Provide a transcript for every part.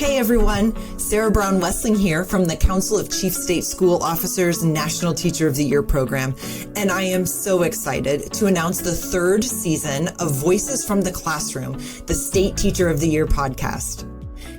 Hey everyone, Sarah Brown Wessling here from the Council of Chief State School Officers National Teacher of the Year program, and I am so excited to announce the third season of Voices from the Classroom, the State Teacher of the Year podcast.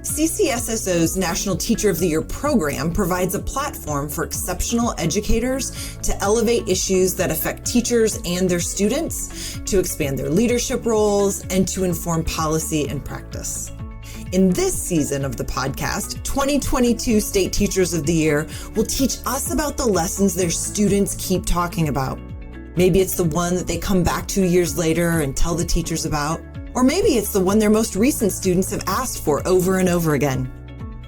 CCSSO's National Teacher of the Year program provides a platform for exceptional educators to elevate issues that affect teachers and their students, to expand their leadership roles, and to inform policy and practice. In this season of the podcast, 2022 State Teachers of the Year will teach us about the lessons their students keep talking about. Maybe it's the one that they come back 2 years later and tell the teachers about. Or maybe it's the one their most recent students have asked for over and over again.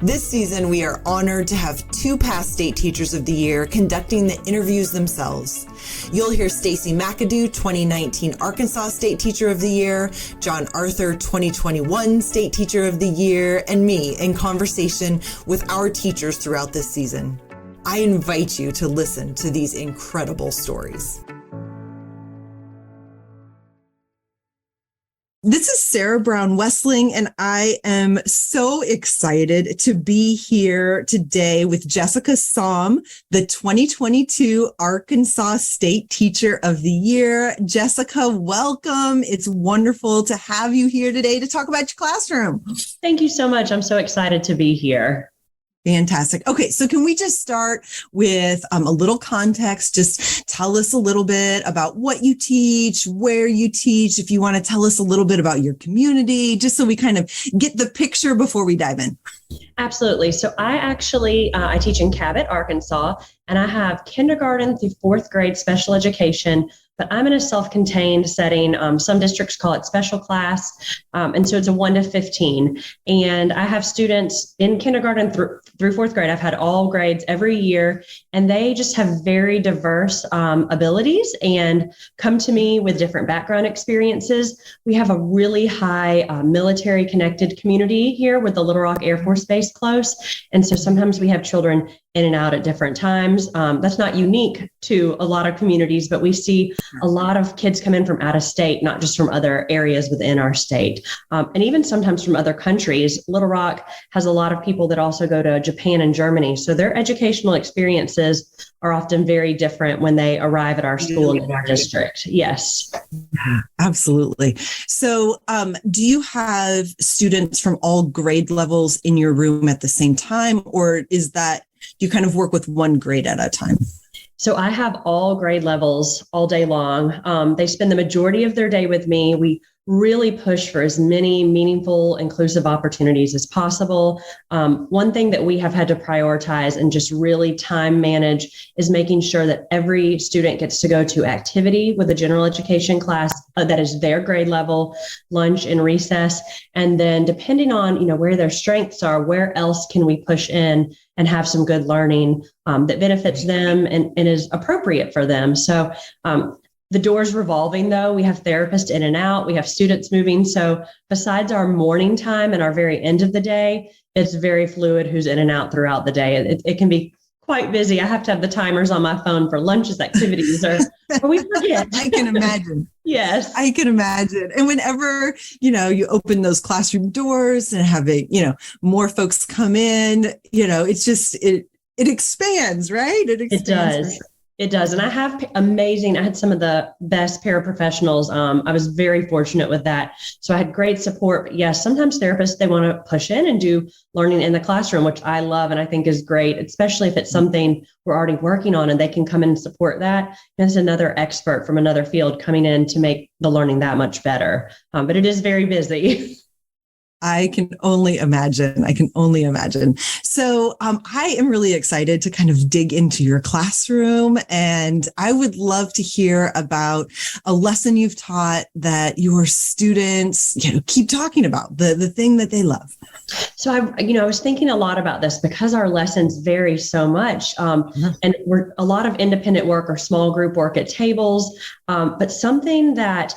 This season, we are honored to have two past State Teachers of the Year conducting the interviews themselves. You'll hear Stacy McAdoo, 2019 Arkansas State Teacher of the Year, John Arthur, 2021 State Teacher of the Year, and me in conversation with our teachers throughout this season. I invite you to listen to these incredible stories. This is Sarah Brown Wessling, and I am so excited to be here today with Jessica Somm, the 2022 Arkansas State Teacher of the Year. Jessica, welcome. It's wonderful to have you here today to talk about your classroom. Thank you so much. I'm so excited to be here. Fantastic. Okay, so can we just start with a little context? Just tell us a little bit about what you teach, where you teach, if you want to tell us a little bit about your community, just so we kind of get the picture before we dive in. Absolutely. So I teach in Cabot, Arkansas, and I have kindergarten through fourth grade special education, but I'm in a self-contained setting. Some districts call it special class. And so it's a 1 to 15. And I have students in kindergarten through fourth grade. I've had all grades every year, and they just have very diverse abilities and come to me with different background experiences. We have a really high military connected community here with the Little Rock Air Force Base close. And so sometimes we have children in and out at different times. That's not unique to a lot of communities, but we see a lot of kids come in from out of state, not just from other areas within our state, and even sometimes from other countries. Little Rock has a lot of people that also go to Japan and Germany. So their educational experiences are often very different when they arrive at our school and in our district. Yes. Absolutely. So do you have students from all grade levels in your room at the same time, or do you kind of work with one grade at a time? So I have all grade levels all day long. They spend the majority of their day with me. We really push for as many meaningful, inclusive opportunities as possible. One thing that we have had to prioritize and just really time manage is making sure that every student gets to go to activity with a general education class that is their grade level, lunch and recess. And then depending on, where their strengths are, where else can we push in and have some good learning that benefits them and is appropriate for them. So the door's revolving, though. We have therapists in and out. We have students moving. So besides our morning time and our very end of the day, it's very fluid who's in and out throughout the day. It can be quite busy. I have to have the timers on my phone for lunches, activities, or we forget. I can imagine. Yes. I can imagine. And whenever, you open those classroom doors and have more folks come in, it's just, it expands, right? It does. It does. And I had some of the best paraprofessionals. I was very fortunate with that. So I had great support. But yes, sometimes therapists, they want to push in and do learning in the classroom, which I love and I think is great, especially if it's something we're already working on and they can come in and support that. There's another expert from another field coming in to make the learning that much better. But it is very busy. I can only imagine. So I am really excited to kind of dig into your classroom, and I would love to hear about a lesson you've taught that your students, keep talking about, the thing that they love. So I was thinking a lot about this because our lessons vary so much, and we're a lot of independent work or small group work at tables, but something that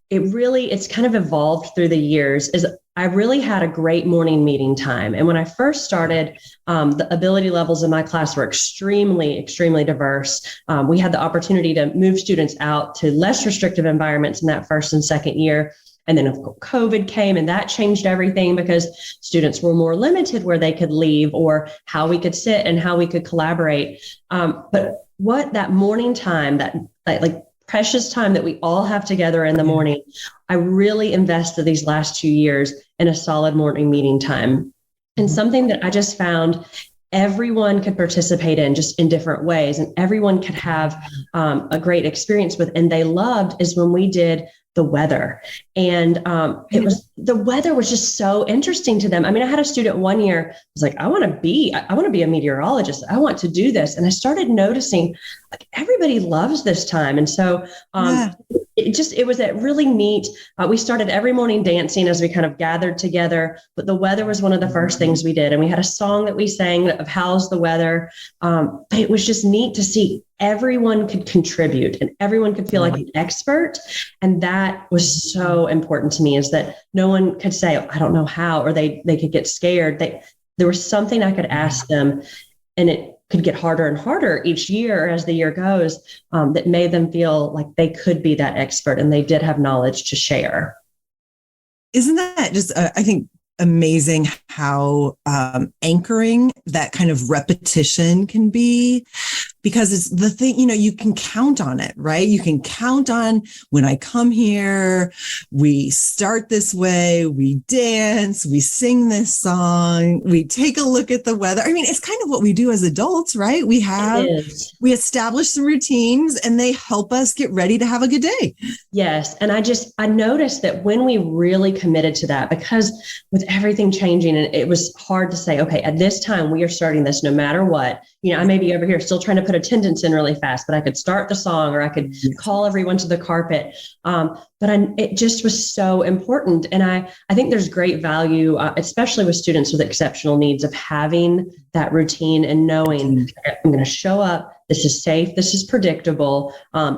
it's kind of evolved through the years is I really had a great morning meeting time. And when I first started, the ability levels in my class were extremely, extremely diverse. We had the opportunity to move students out to less restrictive environments in that first and second year. And then of course, COVID came and that changed everything because students were more limited where they could leave or how we could sit and how we could collaborate. But what that morning time, that like precious time that we all have together in the morning, I really invested these last 2 years in a solid morning meeting time. And something that I just found everyone could participate in just in different ways and everyone could have a great experience with, and they loved, is when we did the weather. And the weather was just so interesting to them. I mean, I had a student one year was like, I want to be a meteorologist. I want to do this. And I started noticing like everybody loves this time. And so it was that really neat. We started every morning dancing as we kind of gathered together, but the weather was one of the first things we did. And we had a song that we sang of how's the weather. But it was just neat to see everyone could contribute and everyone could feel like an expert. And that was so important to me, is that no one could say, I don't know how, or they could get scared. There was something I could ask them, and it could get harder and harder each year as the year goes, that made them feel like they could be that expert and they did have knowledge to share. Isn't that just, I think, amazing how anchoring that kind of repetition can be? Because it's the thing, you can count on it, right? You can count on, when I come here, we start this way, we dance, we sing this song, we take a look at the weather. I mean, it's kind of what we do as adults, right? We establish some routines and they help us get ready to have a good day. Yes. And I noticed that when we really committed to that, because with everything changing, and it was hard to say, okay, at this time we are starting this no matter what. I may be over here still trying to put attendance in really fast, but I could start the song or I could call everyone to the carpet. It just was so important. And I think there's great value, especially with students with exceptional needs, of having that routine and knowing I'm going to show up. This is safe. This is predictable.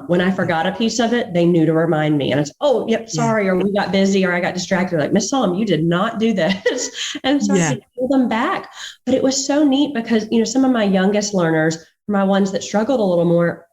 When I forgot a piece of it, they knew to remind me. And it's, sorry, or we got busy, or I got distracted. Like, Miss Solom, you did not do this. And so I could pull them back. But it was so neat because, some of my youngest learners, my ones that struggled a little more,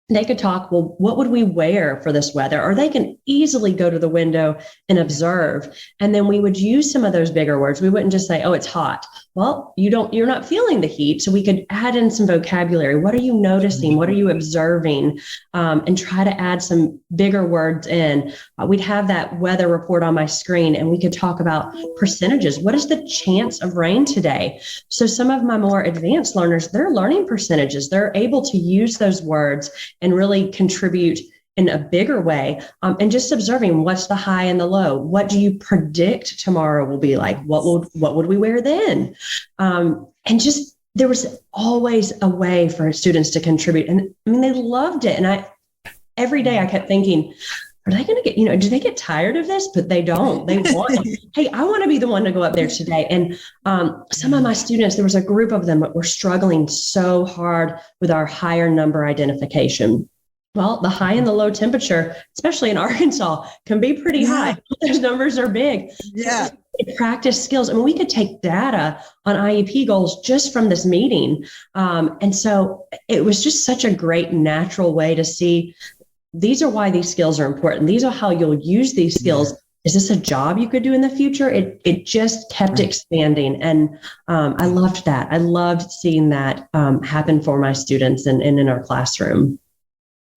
they could talk, well, what would we wear for this weather? Or they can easily go to the window and observe. And then we would use some of those bigger words. We wouldn't just say, oh, it's hot. Well, you're not feeling the heat. So we could add in some vocabulary. What are you noticing? What are you observing? And try to add some bigger words in. We'd have that weather report on my screen and we could talk about percentages. What is the chance of rain today? So some of my more advanced learners, they're learning percentages. They're able to use those words and really contribute in a bigger way, and just observing what's the high and the low. What do you predict tomorrow will be like? What would we wear then? And just there was always a way for students to contribute, and I mean they loved it. And every day I kept thinking, are they going to get, do they get tired of this? But they don't. They want, hey, I want to be the one to go up there today. And some of my students, there was a group of them that were struggling so hard with our higher number identification. Well, the high and the low temperature, especially in Arkansas, can be pretty high. Those numbers are big. Yeah. So practice skills. I mean, we could take data on IEP goals just from this meeting. And so it was just such a great natural way to see these are why these skills are important. These are how you'll use these skills. Is this a job you could do in the future? It just kept expanding. And I loved that. I loved seeing that happen for my students and in our classroom.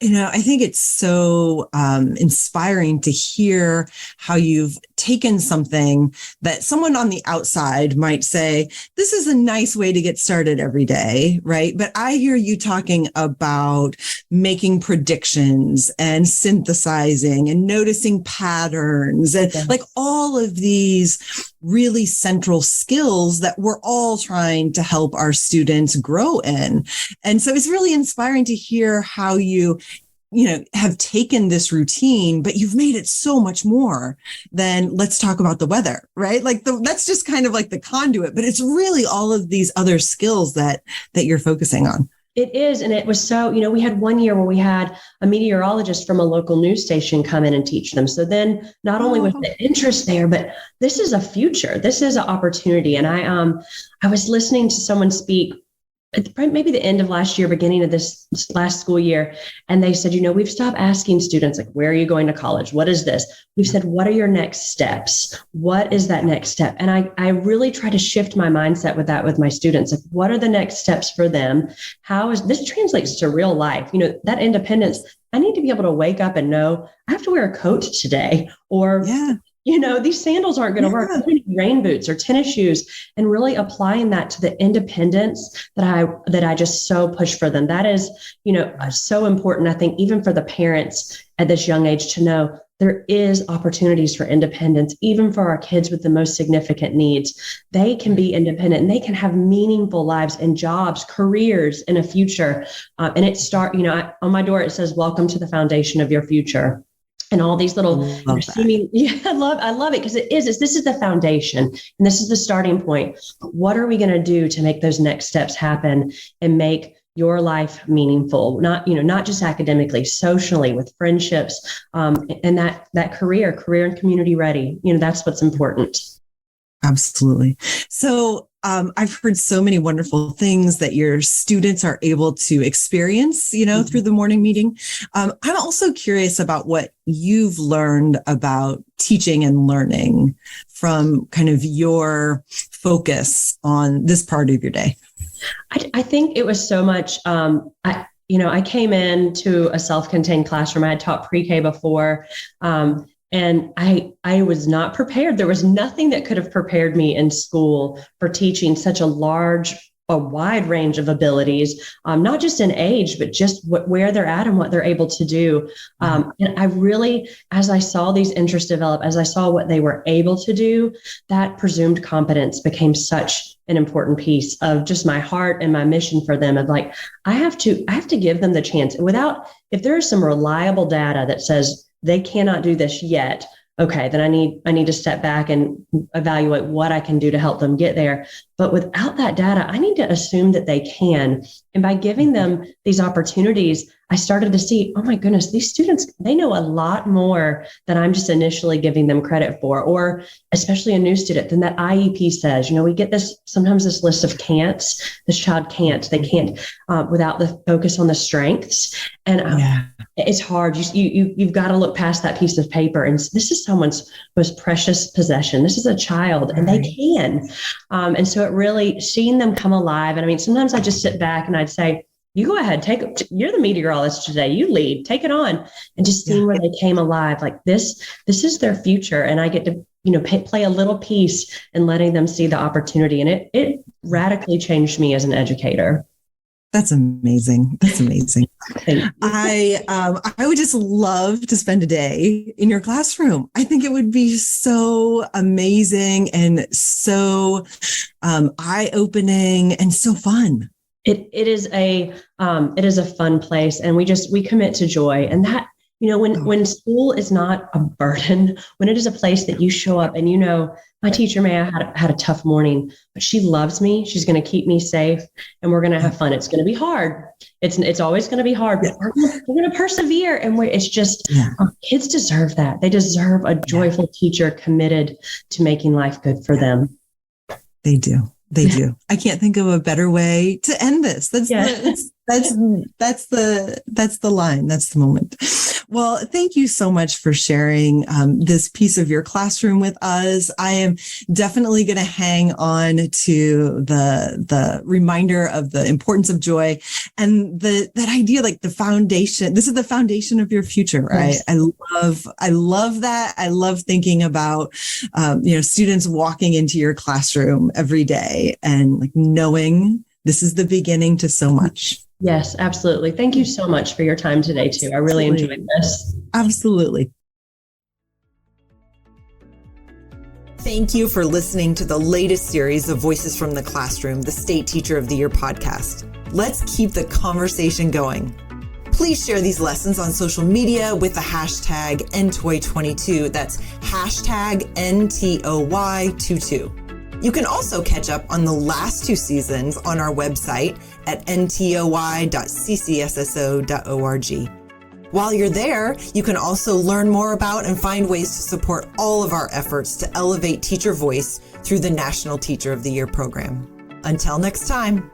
I think it's so inspiring to hear how you've taken something that someone on the outside might say, this is a nice way to get started every day, right? But I hear you talking about making predictions and synthesizing and noticing patterns and like all of these really central skills that we're all trying to help our students grow in. And so it's really inspiring to hear how you have taken this routine, but you've made it so much more than let's talk about the weather, right? Like that's just kind of like the conduit, but it's really all of these other skills that you're focusing on. It is. And it was so, we had one year where we had a meteorologist from a local news station come in and teach them. So then not only was the interest there, but this is a future, this is an opportunity. And I was listening to someone speak maybe the end of last year, beginning of this last school year. And they said, we've stopped asking students, like, where are you going to college? What is this? We've said, what are your next steps? What is that next step? And I really try to shift my mindset with that with my students. Like, what are the next steps for them? How is this translates to real life? That independence. I need to be able to wake up and know I have to wear a coat today, or these sandals aren't going to work. I need rain boots or tennis shoes, and really applying that to the independence that I just so push for them. That is, so important. I think even for the parents at this young age to know there is opportunities for independence, even for our kids with the most significant needs. They can be independent and they can have meaningful lives and jobs, careers in a future. And it on my door, it says, welcome to the foundation of your future. And all these little seeming, I love it because this is the foundation and this is the starting point. What are we going to do to make those next steps happen and make your life meaningful? Not just academically, socially, with friendships, and that career and community ready. That's what's important. Absolutely. So I've heard so many wonderful things that your students are able to experience, through the morning meeting. I'm also curious about what you've learned about teaching and learning from kind of your focus on this part of your day. I think it was so much. I came into a self-contained classroom. I had taught pre-K before. And I was not prepared. There was nothing that could have prepared me in school for teaching such a wide range of abilities, not just in age, but just where they're at and what they're able to do. And I really, as I saw these interests develop, as I saw what they were able to do, that presumed competence became such an important piece of just my heart and my mission for them of like, I have to give them the chance. If there is some reliable data that says they cannot do this yet, okay, then I need to step back and evaluate what I can do to help them get there. But without that data, I need to assume that they can. And by giving them these opportunities, I started to see, oh my goodness, these students, they know a lot more than I'm just initially giving them credit for, or especially a new student than that IEP says. We get sometimes this list of can'ts. This child can't, they can't, without the focus on the strengths. And it's hard. You've got to look past that piece of paper. And this is someone's most precious possession. This is a child, and they can. And so it really, seeing them come alive. And I mean, sometimes I just sit back and I'd say, you go ahead, you're the meteorologist today, you lead, take it on. And just seeing where they came alive, like this is their future. And I get to, play a little piece in letting them see the opportunity. And it radically changed me as an educator. That's amazing. That's amazing. I would just love to spend a day in your classroom. I think it would be so amazing and so eye-opening and so fun. It is a fun place, and we commit to joy, and that, when school is not a burden, when it is a place that you show up and my teacher may have had a tough morning, but she loves me. She's going to keep me safe, and we're going to have fun. It's going to be hard. It's always going to be hard, but we're going to persevere. And it's just, kids deserve that. They deserve a joyful teacher committed to making life good for them. They do. They do. I can't think of a better way to end this. That's the line. That's the moment. Well, thank you so much for sharing this piece of your classroom with us. I am definitely going to hang on to the reminder of the importance of joy and that idea, like the foundation. This is the foundation of your future, right? Yes. I love that. I love thinking about students walking into your classroom every day and like knowing this is the beginning to so much. Yes, absolutely. Thank you so much for your time today, too. I really enjoyed this. Absolutely. Thank you for listening to the latest series of Voices from the Classroom, the State Teacher of the Year podcast. Let's keep the conversation going. Please share these lessons on social media with the hashtag NTOY22. That's hashtag NTOY22. You can also catch up on the last 2 seasons on our website at ntoy.ccsso.org. While you're there, you can also learn more about and find ways to support all of our efforts to elevate teacher voice through the National Teacher of the Year program. Until next time.